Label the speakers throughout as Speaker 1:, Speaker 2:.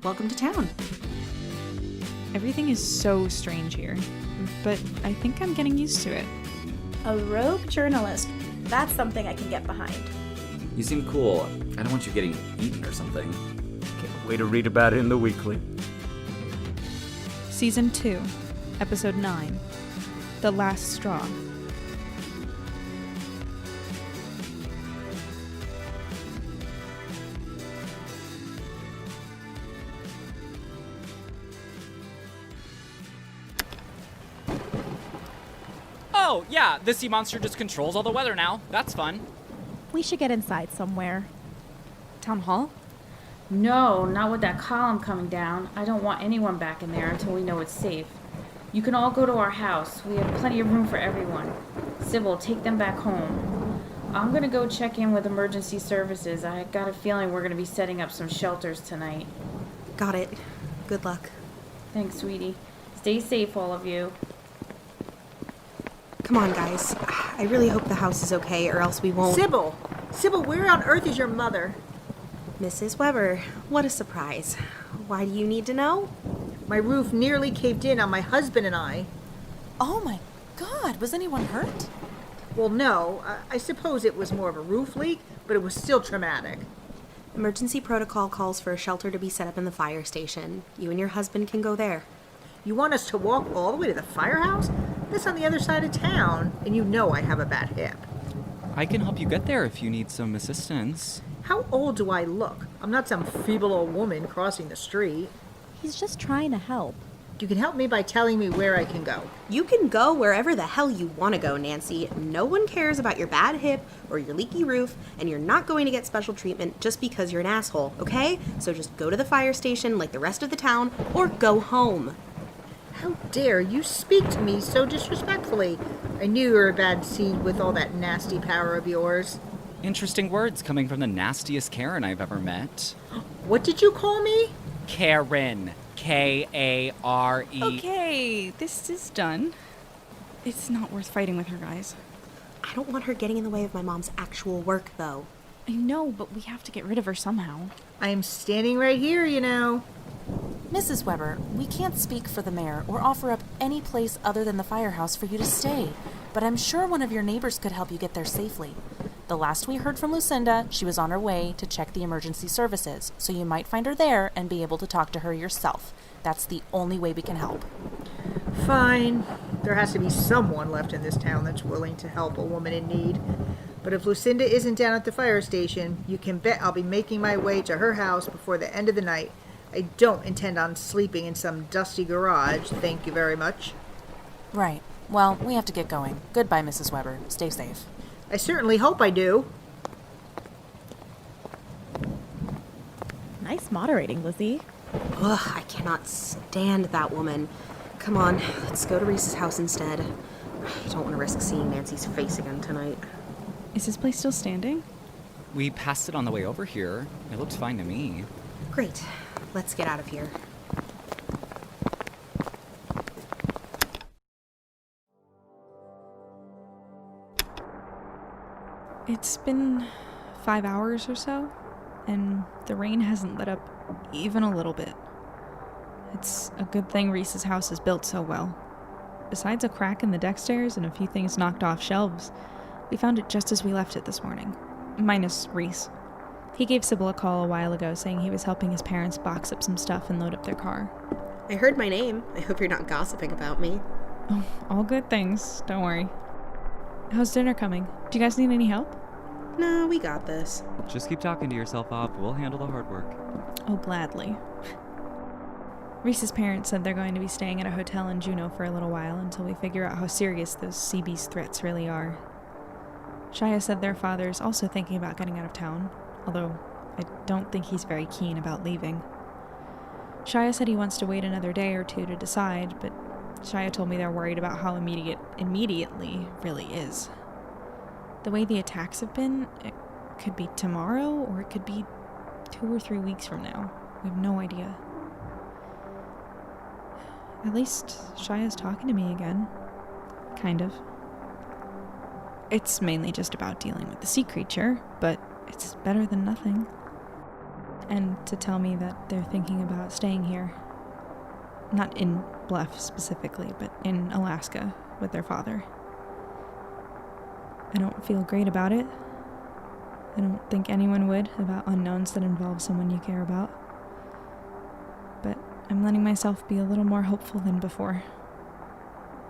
Speaker 1: Welcome to town.
Speaker 2: Everything is so strange here, but I think I'm getting used to it.
Speaker 3: A rogue journalist. That's something I can get behind.
Speaker 4: You seem cool. I don't want you getting eaten or something.
Speaker 5: Can't wait to read about it in the weekly.
Speaker 2: Season 2, Episode 9, The Last Straw.
Speaker 6: Oh, yeah, the sea monster just controls all the weather now. That's fun.
Speaker 3: We should get inside somewhere.
Speaker 2: Town Hall?
Speaker 7: No, not with that column coming down. I don't want anyone back in there until we know it's safe. You can all go to our house. We have plenty of room for everyone. Sybil, take them back home. I'm gonna go check in with emergency services. I got a feeling we're gonna be setting up some shelters tonight.
Speaker 1: Got it. Good luck.
Speaker 7: Thanks, sweetie. Stay safe, all of you.
Speaker 1: Come on, guys. I really hope the house is okay, or else we won't...
Speaker 8: Sybil! Sybil, where on earth is your mother?
Speaker 1: Mrs. Weber, what a surprise. Why do you need to know?
Speaker 8: My roof nearly caved in on my husband and I.
Speaker 9: Oh my God, was anyone hurt?
Speaker 8: Well, no. I suppose it was more of a roof leak, but it was still traumatic.
Speaker 1: Emergency protocol calls for a shelter to be set up in the fire station. You and your husband can go there.
Speaker 8: You want us to walk all the way to the firehouse? That's on the other side of town, and you know I have a bad hip.
Speaker 6: I can help you get there if you need some assistance.
Speaker 8: How old do I look? I'm not some feeble old woman crossing the street.
Speaker 3: He's just trying to help.
Speaker 8: You can help me by telling me where I can go.
Speaker 1: You can go wherever the hell you want to go, Nancy. No one cares about your bad hip or your leaky roof, and you're not going to get special treatment just because you're an asshole, okay? So just go to the fire station like the rest of the town, or go home.
Speaker 8: How dare you speak to me so disrespectfully? I knew you were a bad seed with all that nasty power of yours.
Speaker 6: Interesting words coming from the nastiest Karen I've ever met.
Speaker 8: What did you call me?
Speaker 6: Karen. K-A-R-E.
Speaker 2: Okay, this is done. It's not worth fighting with her, guys.
Speaker 1: I don't want her getting in the way of my mom's actual work, though.
Speaker 2: I know, but we have to get rid of her somehow.
Speaker 8: I am standing right here, you know.
Speaker 9: Mrs. Weber, we can't speak for the mayor or offer up any place other than the firehouse for you to stay, but I'm sure one of your neighbors could help you get there safely. The last we heard from Lucinda, she was on her way to check the emergency services, so you might find her there and be able to talk to her yourself. That's the only way we can help.
Speaker 8: Fine. There has to be someone left in this town that's willing to help a woman in need. But if Lucinda isn't down at the fire station, you can bet I'll be making my way to her house before the end of the night. I don't intend on sleeping in some dusty garage, thank you very much.
Speaker 9: Right. Well, we have to get going. Goodbye, Mrs. Weber. Stay safe.
Speaker 8: I certainly hope I do.
Speaker 3: Nice moderating, Lizzie.
Speaker 1: Ugh, I cannot stand that woman. Come on, let's go to Reese's house instead. I don't want to risk seeing Nancy's face again tonight.
Speaker 2: Is this place still standing?
Speaker 6: We passed it on the way over here. It looks fine to me.
Speaker 1: Great. Let's get out of here.
Speaker 2: It's been 5 hours or so, and the rain hasn't let up even a little bit. It's a good thing Reese's house is built so well. Besides a crack in the deck stairs and a few things knocked off shelves, we found it just as we left it this morning. Minus Reese. He gave Sybil a call a while ago saying he was helping his parents box up some stuff and load up their car.
Speaker 1: I heard my name. I hope you're not gossiping about me.
Speaker 2: Oh, all good things. Don't worry. How's dinner coming? Do you guys need any help?
Speaker 1: No, we got this.
Speaker 4: Just keep talking to yourself up. We'll handle the hard work.
Speaker 2: Oh, gladly. Reese's parents said they're going to be staying at a hotel in Juneau for a little while until we figure out how serious those sea beast threats really are. Shia said their father's also thinking about getting out of town, although I don't think he's very keen about leaving. Shia said he wants to wait another day or two to decide, but Shia told me they're worried about how immediately really is. The way the attacks have been, it could be tomorrow or it could be 2 or 3 weeks from now. We have no idea. At least Shia's talking to me again. Kind of. It's mainly just about dealing with the sea creature, but it's better than nothing. and to tell me that they're thinking about staying here. Not in Bluff specifically, but in Alaska with their father. I don't feel great about it. I don't think anyone would about unknowns that involve someone you care about. But I'm letting myself be a little more hopeful than before.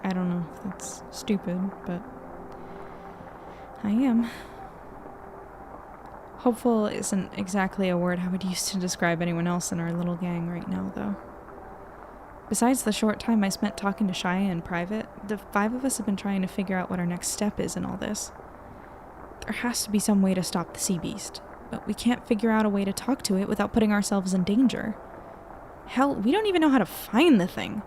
Speaker 2: I don't know if that's stupid, but I am. Hopeful isn't exactly a word I would use to describe anyone else in our little gang right now, though. Besides the short time I spent talking to Shia in private, the 5 of us have been trying to figure out what our next step is in all this. There has to be some way to stop the sea beast, but we can't figure out a way to talk to it without putting ourselves in danger. Hell, we don't even know how to find the thing.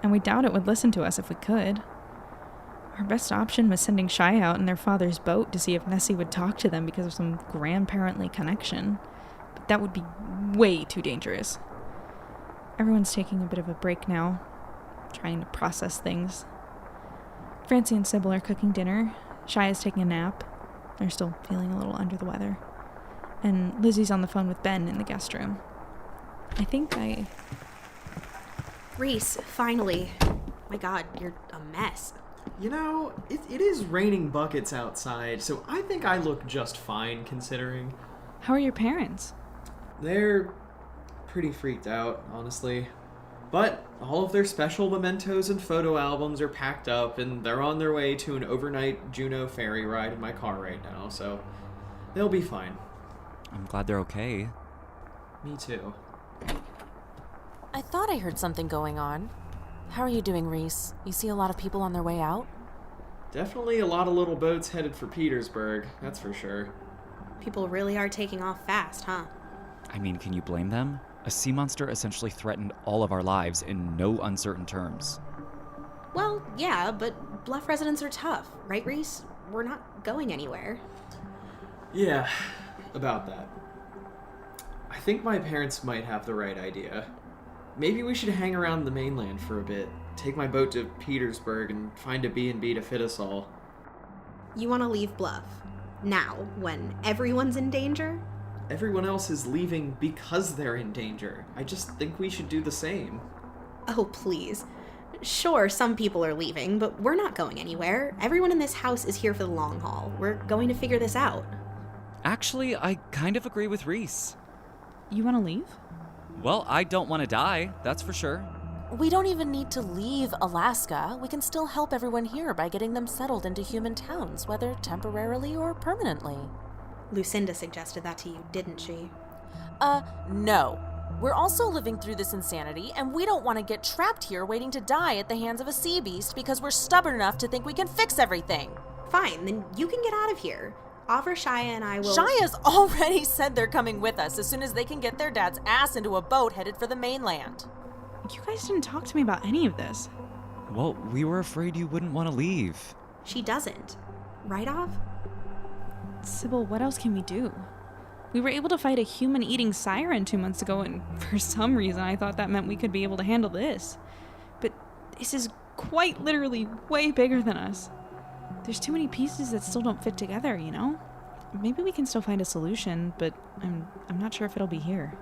Speaker 2: And we doubt it would listen to us if we could. Our best option was sending Shia out in their father's boat to see if Nessie would talk to them because of some grandparently connection. But that would be way too dangerous. Everyone's taking a bit of a break now, trying to process things. Francy and Sybil are cooking dinner. Shia's taking a nap. They're still feeling a little under the weather. And Lizzie's on the phone with Ben in the guest room.
Speaker 1: Reese, finally. My God, you're a mess.
Speaker 10: You know, it is raining buckets outside, so I think I look just fine considering.
Speaker 2: How are your parents?
Speaker 10: They're pretty freaked out, honestly. But all of their special mementos and photo albums are packed up, and they're on their way to an overnight Juneau ferry ride in my car right now, so they'll be fine.
Speaker 4: I'm glad they're okay.
Speaker 10: Me too.
Speaker 9: I thought I heard something going on. How are you doing, Reese? You see a lot of people on their way out?
Speaker 10: Definitely a lot of little boats headed for Petersburg, that's for sure.
Speaker 1: People really are taking off fast, huh?
Speaker 4: I mean, can you blame them? A sea monster essentially threatened all of our lives in no uncertain terms.
Speaker 1: Well, yeah, but Bluff residents are tough, right, Reese? We're not going anywhere.
Speaker 10: Yeah, about that. I think my parents might have the right idea. Maybe we should hang around the mainland for a bit, take my boat to Petersburg, and find a B&B to fit us all.
Speaker 1: You want to leave Bluff? Now, when everyone's in danger?
Speaker 10: Everyone else is leaving because they're in danger. I just think we should do the same.
Speaker 1: Oh, please. Sure, some people are leaving, but we're not going anywhere. Everyone in this house is here for the long haul. We're going to figure this out.
Speaker 4: Actually, I kind of agree with Reese.
Speaker 2: You want to leave?
Speaker 4: Well, I don't want to die, that's for sure.
Speaker 9: We don't even need to leave Alaska. We can still help everyone here by getting them settled into human towns, whether temporarily or permanently.
Speaker 1: Lucinda suggested that to you, didn't she?
Speaker 9: No. We're also living through this insanity, and we don't want to get trapped here waiting to die at the hands of a sea beast because we're stubborn enough to think we can fix everything.
Speaker 1: Fine, then you can get out of here. Avra, Shia, and I will...
Speaker 9: Shia's already said they're coming with us as soon as they can get their dad's ass into a boat headed for the mainland.
Speaker 2: You guys didn't talk to me about any of this.
Speaker 4: Well, we were afraid you wouldn't want to leave.
Speaker 1: She doesn't. Right, Av?
Speaker 2: Sybil, what else can we do? We were able to fight a human-eating siren 2 months ago, and for some reason I thought that meant we could be able to handle this. But this is quite literally way bigger than us. There's too many pieces that still don't fit together, you know? Maybe we can still find a solution, but I'm not sure if it'll be here.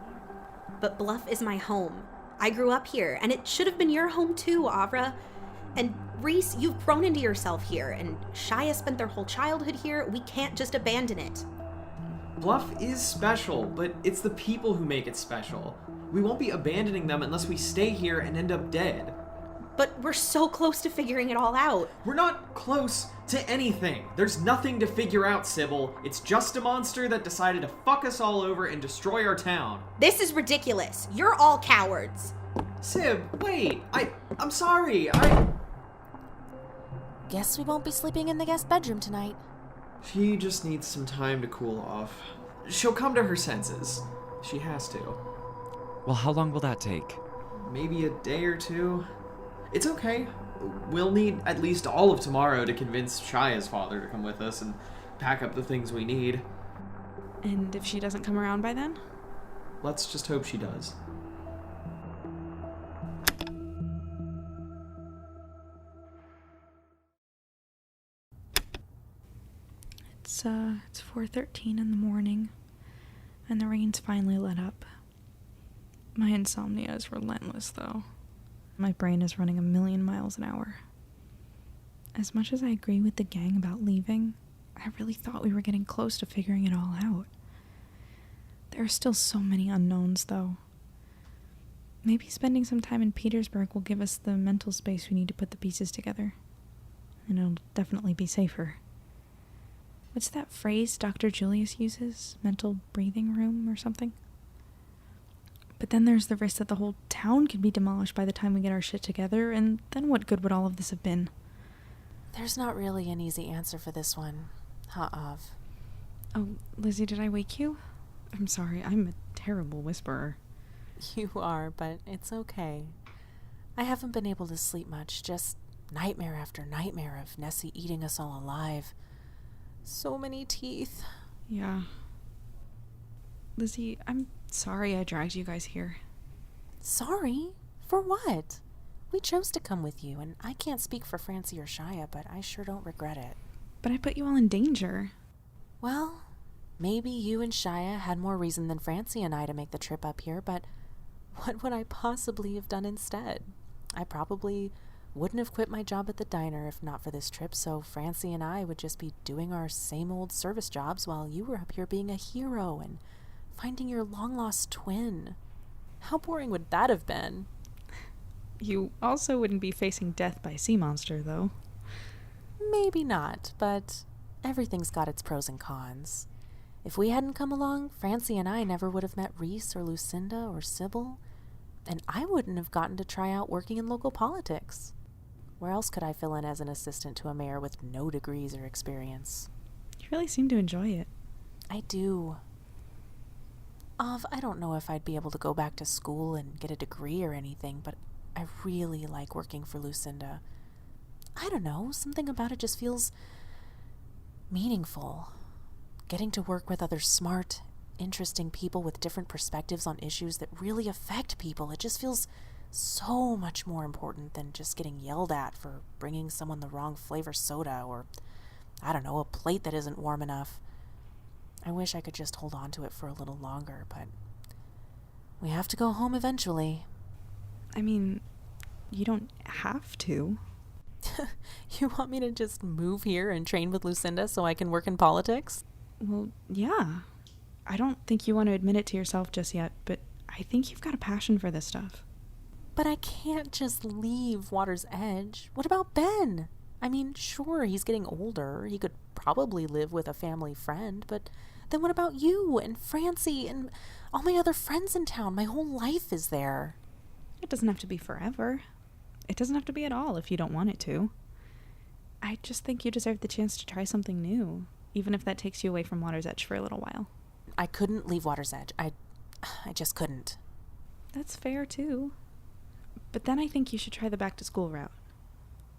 Speaker 1: But Bluff is my home. I grew up here, and it should have been your home too, Avra. And Reese, you've grown into yourself here, and Shia spent their whole childhood here. We can't just abandon it.
Speaker 10: Bluff is special, but it's the people who make it special. We won't be abandoning them unless we stay here and end up dead.
Speaker 1: But we're so close to figuring it all out.
Speaker 10: We're not close to anything. There's nothing to figure out, Sybil. It's just a monster that decided to fuck us all over and destroy our town.
Speaker 1: This is ridiculous. You're all cowards.
Speaker 10: Syb, wait. I'm sorry.
Speaker 9: Guess we won't be sleeping in the guest bedroom tonight.
Speaker 10: She just needs some time to cool off. She'll come to her senses. She has to.
Speaker 4: Well, how long will that take?
Speaker 10: Maybe a day or two. It's okay. We'll need at least all of tomorrow to convince Shia's father to come with us and pack up the things we need.
Speaker 2: And if she doesn't come around by then?
Speaker 10: Let's just hope she does.
Speaker 2: It's 4:13 in the morning. And the rains finally let up. My insomnia is relentless, though. My brain is running 1,000,000 miles an hour. As much as I agree with the gang about leaving, I really thought we were getting close to figuring it all out. There are still so many unknowns, though. Maybe spending some time in Petersburg will give us the mental space we need to put the pieces together. And it'll definitely be safer. What's that phrase Dr. Julius uses? Mental breathing room or something? But then there's the risk that the whole town could be demolished by the time we get our shit together, and then what good would all of this have been?
Speaker 9: There's not really an easy answer for this one, huh, Av?
Speaker 2: Oh, Lizzie, did I wake you? I'm sorry, I'm a terrible whisperer.
Speaker 9: You are, but it's okay. I haven't been able to sleep much, just nightmare after nightmare of Nessie eating us all alive. So many teeth.
Speaker 2: Yeah. Lizzie, I'm sorry I dragged you guys here.
Speaker 9: Sorry? For what? We chose to come with you, and I can't speak for Francy or Shia, but I sure don't regret it.
Speaker 2: But I put you all in danger.
Speaker 9: Well, maybe you and Shia had more reason than Francy and I to make the trip up here, but what would I possibly have done instead? I probably wouldn't have quit my job at the diner if not for this trip, so Francy and I would just be doing our same old service jobs while you were up here being a hero and finding your long-lost twin. How boring would that have been?
Speaker 2: You also wouldn't be facing death by sea monster, though.
Speaker 9: Maybe not, but everything's got its pros and cons. If we hadn't come along, Francy and I never would have met Reese or Lucinda or Sybil, and I wouldn't have gotten to try out working in local politics. Where else could I fill in as an assistant to a mayor with no degrees or experience?
Speaker 2: You really seem to enjoy it.
Speaker 9: I do. I don't know if I'd be able to go back to school and get a degree or anything, but I really like working for Lucinda. I don't know, something about it just feels meaningful. Getting to work with other smart, interesting people with different perspectives on issues that really affect people, it just feels so much more important than just getting yelled at for bringing someone the wrong flavor soda or, I don't know, a plate that isn't warm enough. I wish I could just hold on to it for a little longer, but we have to go home eventually.
Speaker 2: I mean, you don't have to.
Speaker 9: You want me to just move here and train with Lucinda so I can work in politics?
Speaker 2: Well, yeah. I don't think you want to admit it to yourself just yet, but I think you've got a passion for this stuff.
Speaker 9: But I can't just leave Water's Edge. What about Ben? I mean, sure, he's getting older. He could probably live with a family friend, but then what about you and Francy and all my other friends in town? My whole life is there.
Speaker 2: It doesn't have to be forever. It doesn't have to be at all if you don't want it to. I just think you deserve the chance to try something new, even if that takes you away from Water's Edge for a little while.
Speaker 9: I couldn't leave Water's Edge. I just couldn't.
Speaker 2: That's fair, too. But then I think you should try the back-to-school route.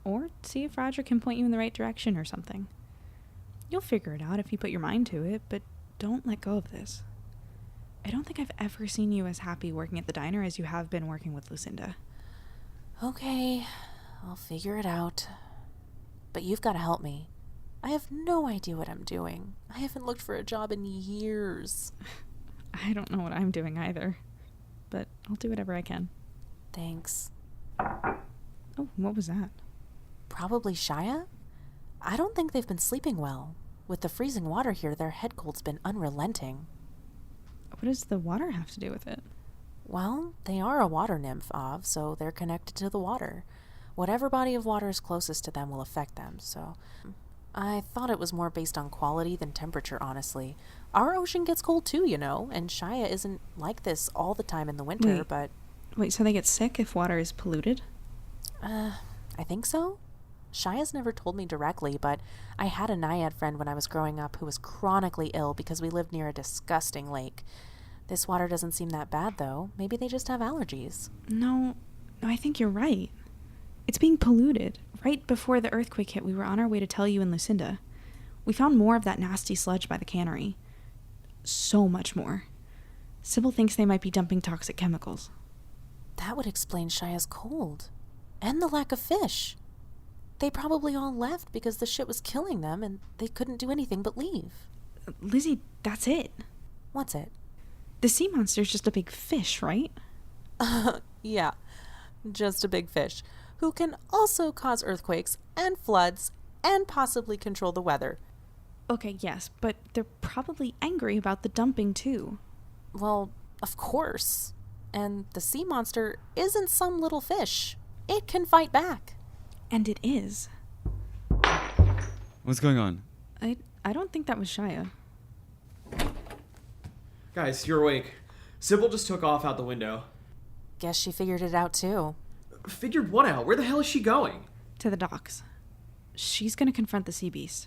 Speaker 2: Or see if Roger can point you in the right direction or something. You'll figure it out if you put your mind to it, but don't let go of this. I don't think I've ever seen you as happy working at the diner as you have been working with Lucinda.
Speaker 9: Okay, I'll figure it out. But you've got to help me. I have no idea what I'm doing. I haven't looked for a job in years.
Speaker 2: I don't know what I'm doing either, but I'll do whatever I can.
Speaker 9: Thanks.
Speaker 2: Oh, what was that?
Speaker 9: Probably Shia? I don't think they've been sleeping well. With the freezing water here, their head cold's been unrelenting.
Speaker 2: What does the water have to do with it?
Speaker 9: Well, they are a water nymph, Av, so they're connected to the water. Whatever body of water is closest to them will affect them, so I thought it was more based on quality than temperature, honestly. Our ocean gets cold too, you know, and Shia isn't like this all the time in the winter, but...
Speaker 2: Wait, so they get sick if water is polluted?
Speaker 9: I think so. Shia's never told me directly, but I had a naiad friend when I was growing up who was chronically ill because we lived near a disgusting lake. This water doesn't seem that bad, though. Maybe they just have allergies.
Speaker 2: No, I think you're right. It's being polluted. Right before the earthquake hit, we were on our way to tell you and Lucinda. We found more of that nasty sludge by the cannery. So much more. Sybil thinks they might be dumping toxic chemicals.
Speaker 9: That would explain Shia's cold. And the lack of fish. They probably all left because the shit was killing them and they couldn't do anything but leave.
Speaker 2: Lizzie, that's it.
Speaker 9: What's it?
Speaker 2: The sea monster's just a big fish, right?
Speaker 9: Yeah, just a big fish, who can also cause earthquakes and floods and possibly control the weather.
Speaker 2: Okay, yes, but they're probably angry about the dumping, too.
Speaker 9: Well, of course. And the sea monster isn't some little fish. It can fight back.
Speaker 2: And it is.
Speaker 4: What's going on?
Speaker 2: I don't think that was Shia.
Speaker 10: Guys, you're awake. Sybil just took off out the window.
Speaker 9: Guess she figured it out too.
Speaker 10: Figured what out? Where the hell is she going?
Speaker 2: To the docks. She's gonna confront the sea beast.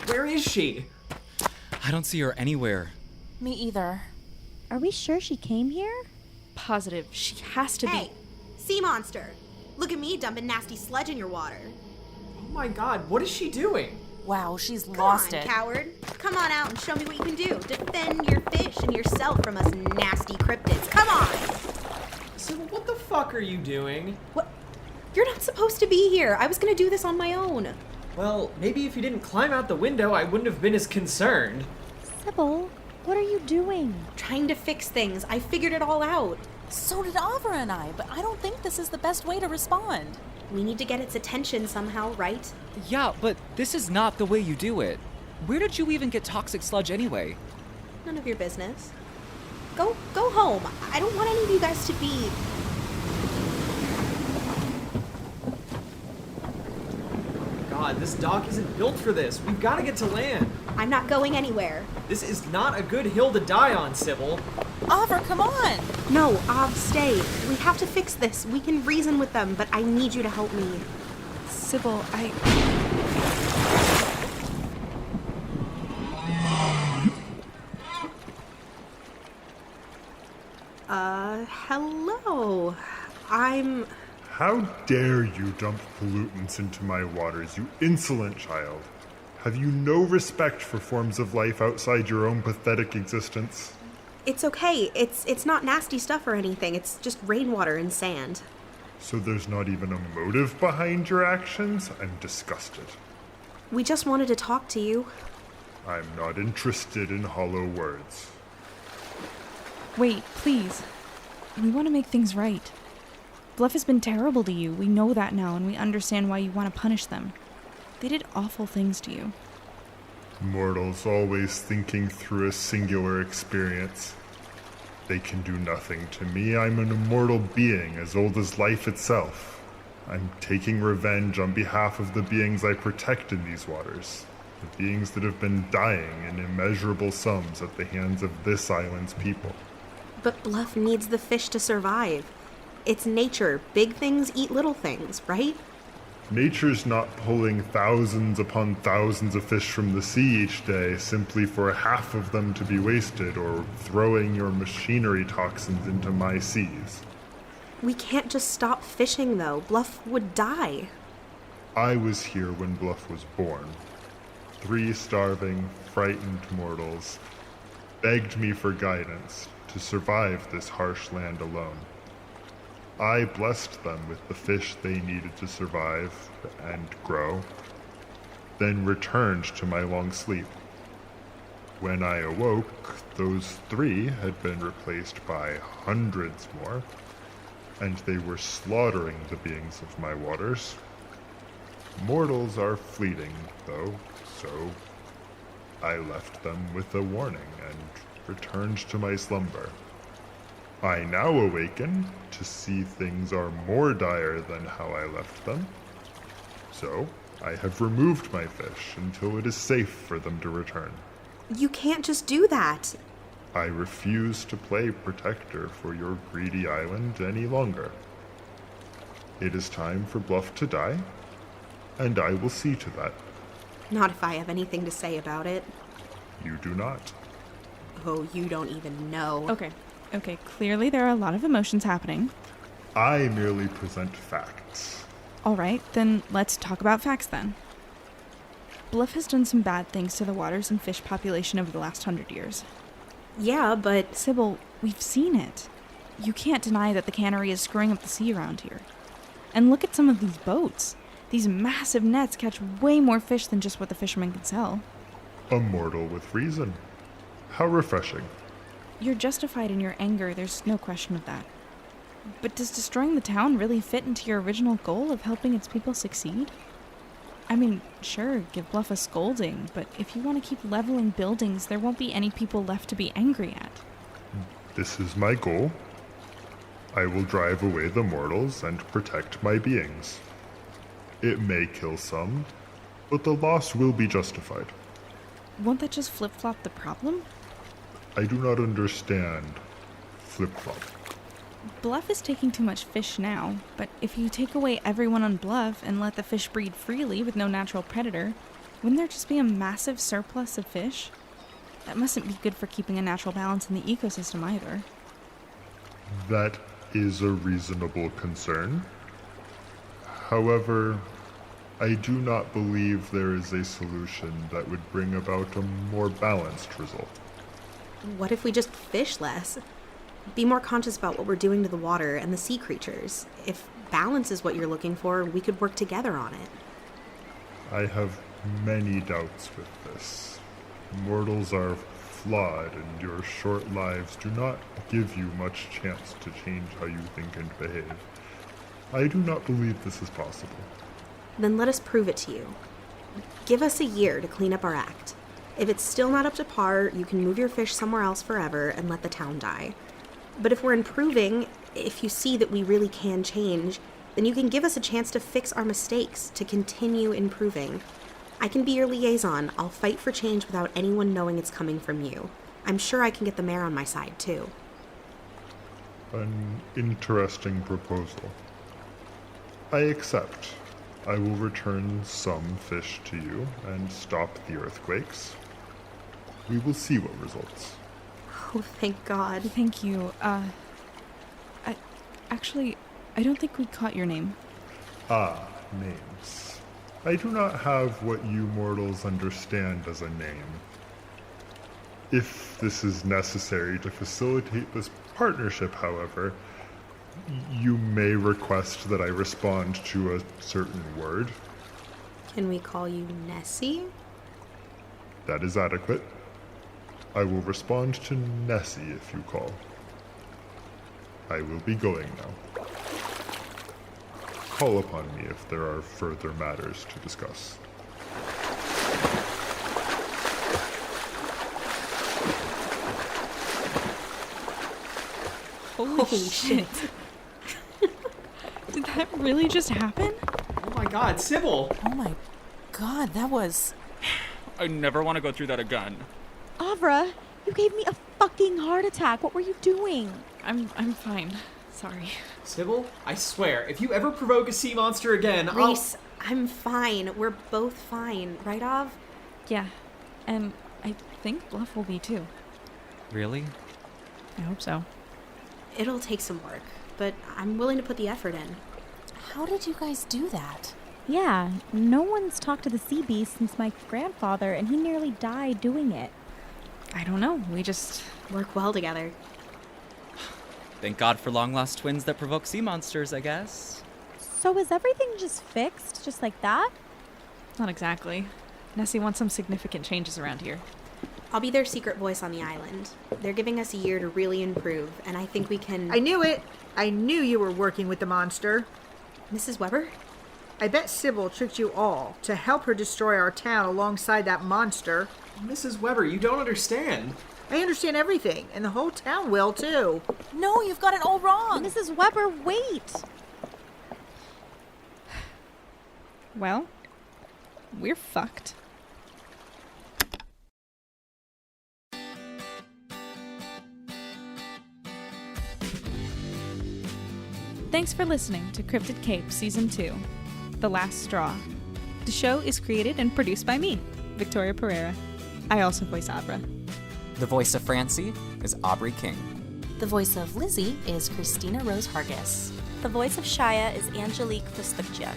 Speaker 10: Where is she?
Speaker 4: I don't see her anywhere.
Speaker 9: Me either.
Speaker 11: Are we sure she came here?
Speaker 2: Positive. She has to
Speaker 1: Hey,
Speaker 2: be.
Speaker 1: sea monster. Look at me dumping nasty sludge in your water.
Speaker 10: Oh my god, what is she doing?
Speaker 9: Wow, she's
Speaker 1: Come
Speaker 9: lost
Speaker 1: on,
Speaker 9: it.
Speaker 1: coward. Come on out and show me what you can do. Defend your fish and yourself from us nasty cryptids. Come on!
Speaker 10: Sybil, what the fuck are you doing?
Speaker 1: What? You're not supposed to be here. I was gonna do this on my own.
Speaker 10: Well, maybe if you didn't climb out the window, I wouldn't have been as concerned.
Speaker 11: Sybil, what are you doing?
Speaker 1: Trying to fix things. I figured it all out.
Speaker 9: So did Avra and I, but I don't think this is the best way to respond.
Speaker 1: We need to get its attention somehow, right?
Speaker 4: Yeah, but this is not the way you do it. Where did you even get toxic sludge anyway?
Speaker 1: None of your business. Go home. I don't want any of you guys to be...
Speaker 10: God, this dock isn't built for this. We've got to get to land.
Speaker 1: I'm not going anywhere.
Speaker 10: This is not a good hill to die on, Sybil.
Speaker 9: Avra, come on!
Speaker 1: No, stay. We have to fix this. We can reason with them, but I need you to help me.
Speaker 2: Sybil,
Speaker 1: Hello.
Speaker 12: How dare you dump pollutants into my waters, you insolent child? Have you no respect for forms of life outside your own pathetic existence?
Speaker 1: It's okay. It's not nasty stuff or anything. It's just rainwater and sand.
Speaker 12: So there's not even a motive behind your actions? I'm disgusted.
Speaker 1: We just wanted to talk to you.
Speaker 12: I'm not interested in hollow words.
Speaker 2: Wait, please. We want to make things right. Bluff has been terrible to you. We know that now, and we understand why you want to punish them. They did awful things to you.
Speaker 12: Mortals always thinking through a singular experience. They can do nothing to me. I'm an immortal being, as old as life itself. I'm taking revenge on behalf of the beings I protect in these waters. The beings that have been dying in immeasurable sums at the hands of this island's people.
Speaker 1: But Bluff needs the fish to survive. It's nature. Big things eat little things, right?
Speaker 12: Nature's not pulling thousands upon thousands of fish from the sea each day simply for half of them to be wasted, or throwing your machinery toxins into my seas.
Speaker 1: We can't just stop fishing, though. Bluff would die.
Speaker 12: I was here when Bluff was born. 3 starving, frightened mortals begged me for guidance to survive this harsh land alone. I blessed them with the fish they needed to survive and grow, then returned to my long sleep. When I awoke, those 3 had been replaced by hundreds more, and they were slaughtering the beings of my waters. Mortals are fleeting, though, so I left them with a warning and returned to my slumber. I now awaken to see things are more dire than how I left them. So, I have removed my fish until it is safe for them to return.
Speaker 1: You can't just do that.
Speaker 12: I refuse to play protector for your greedy island any longer. It is time for Bluff to die, and I will see to that.
Speaker 1: Not if I have anything to say about it.
Speaker 12: You do not.
Speaker 1: Oh, you don't even know.
Speaker 2: Okay, clearly there are a lot of emotions happening.
Speaker 12: I merely present facts.
Speaker 2: All right, then let's talk about facts then. Bluff has done some bad things to the waters and fish population over the last 100 years.
Speaker 1: Yeah, but...
Speaker 2: Sybil, we've seen it. You can't deny that the cannery is screwing up the sea around here. And look at some of these boats. These massive nets catch way more fish than just what the fishermen can sell.
Speaker 12: A mortal with reason. How refreshing.
Speaker 2: You're justified in your anger, there's no question of that. But does destroying the town really fit into your original goal of helping its people succeed? I mean, sure, give Bluff a scolding, but if you want to keep leveling buildings, there won't be any people left to be angry at.
Speaker 12: This is my goal. I will drive away the mortals and protect my beings. It may kill some, but the loss will be justified.
Speaker 2: Won't that just flip-flop the problem?
Speaker 12: I do not understand flip-flop.
Speaker 2: Bluff is taking too much fish now, but if you take away everyone on Bluff and let the fish breed freely with no natural predator, wouldn't there just be a massive surplus of fish? That mustn't be good for keeping a natural balance in the ecosystem either.
Speaker 12: That is a reasonable concern. However, I do not believe there is a solution that would bring about a more balanced result.
Speaker 1: What if we just fish less? Be more conscious about what we're doing to the water and the sea creatures. If balance is what you're looking for, we could work together on it.
Speaker 12: I have many doubts with this. Mortals are flawed, and your short lives do not give you much chance to change how you think and behave. I do not believe this is possible.
Speaker 1: Then let us prove it to you. Give us a year to clean up our act. If it's still not up to par, you can move your fish somewhere else forever and let the town die. But if we're improving, if you see that we really can change, then you can give us a chance to fix our mistakes, to continue improving. I can be your liaison. I'll fight for change without anyone knowing it's coming from you. I'm sure I can get the mayor on my side, too.
Speaker 12: An interesting proposal. I accept. I will return some fish to you and stop the earthquakes. We will see what results.
Speaker 1: Oh, thank God.
Speaker 2: Thank you. I don't think we caught your name.
Speaker 12: Ah, names. I do not have what you mortals understand as a name. If this is necessary to facilitate this partnership, however, you may request that I respond to a certain word.
Speaker 1: Can we call you Nessie?
Speaker 12: That is adequate. I will respond to Nessie if you call. I will be going now. Call upon me if there are further matters to discuss.
Speaker 2: Holy shit. Did that really just happen?
Speaker 10: Oh my god, Sybil!
Speaker 9: Oh my god, that was...
Speaker 6: I never want to go through that again.
Speaker 11: Avra, you gave me a fucking heart attack. What were you doing?
Speaker 2: I'm fine. Sorry.
Speaker 10: Sybil, I swear, if you ever provoke a sea monster again,
Speaker 1: Reese, I'm fine. We're both fine. Right, Av?
Speaker 2: Yeah, and I think Bluff will be too.
Speaker 4: Really?
Speaker 2: I hope so.
Speaker 1: It'll take some work, but I'm willing to put the effort in.
Speaker 9: How did you guys do that?
Speaker 11: Yeah, no one's talked to the sea beast since my grandfather, and he nearly died doing it.
Speaker 2: I don't know. We just
Speaker 1: work well together.
Speaker 4: Thank God for long-lost twins that provoke sea monsters, I guess.
Speaker 11: So is everything just fixed, just like that?
Speaker 2: Not exactly. Nessie wants some significant changes around here.
Speaker 1: I'll be their secret voice on the island. They're giving us a year to really improve, and I think we can...
Speaker 8: I knew it! I knew you were working with the monster.
Speaker 1: Mrs. Weber?
Speaker 8: I bet Sybil tricked you all to help her destroy our town alongside that monster.
Speaker 10: Mrs. Weber, you don't understand.
Speaker 8: I understand everything, and the whole town will, too.
Speaker 9: No, you've got it all wrong.
Speaker 11: Mrs. Weber, wait!
Speaker 2: Well, we're fucked. Thanks for listening to Cryptid Cape Season 2, The Last Straw. The show is created and produced by me, Victoria Pereira. I also voice Avra.
Speaker 13: The voice of Francy is Aubrey King.
Speaker 9: The voice of Lizzie is Christina Rose Hargis.
Speaker 3: The voice of Shia is Angelique Fustukjian.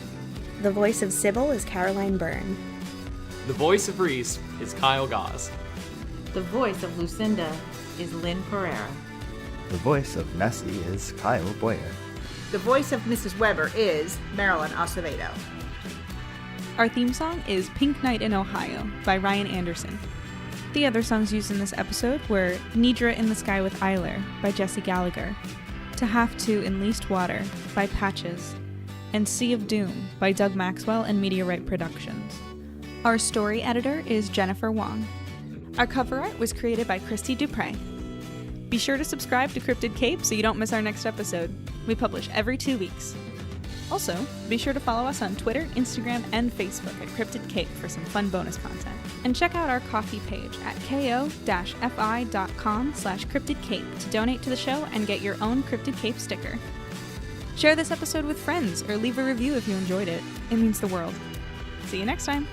Speaker 1: The voice of Sybil is Caroline Byrne.
Speaker 10: The voice of Reese is Kyle Goss.
Speaker 7: The voice of Lucinda is Lynn Pereira.
Speaker 14: The voice of Nessie is Kyle Boyer.
Speaker 8: The voice of Mrs. Weber is Marilyn Acevedo.
Speaker 2: Our theme song is Pink Night in Ohio by Ryan Anderson. The other songs used in this episode were Nidra in the Sky with Eiler by Jesse Gallagher, To Have To in Least Water by Patches, and Sea of Doom by Doug Maxwell and Meteorite Productions. Our story editor is Jennifer Wong. Our cover art was created by Christy Dupre. Be sure to subscribe to Cryptid Cape so you don't miss our next episode. We publish every 2 weeks. Also, be sure to follow us on Twitter, Instagram, and Facebook at Cryptid Cape for some fun bonus content. And check out our Ko-fi page at ko-fi.com/cryptidcape to donate to the show and get your own Cryptid Cape sticker. Share this episode with friends or leave a review if you enjoyed it. It means the world. See you next time!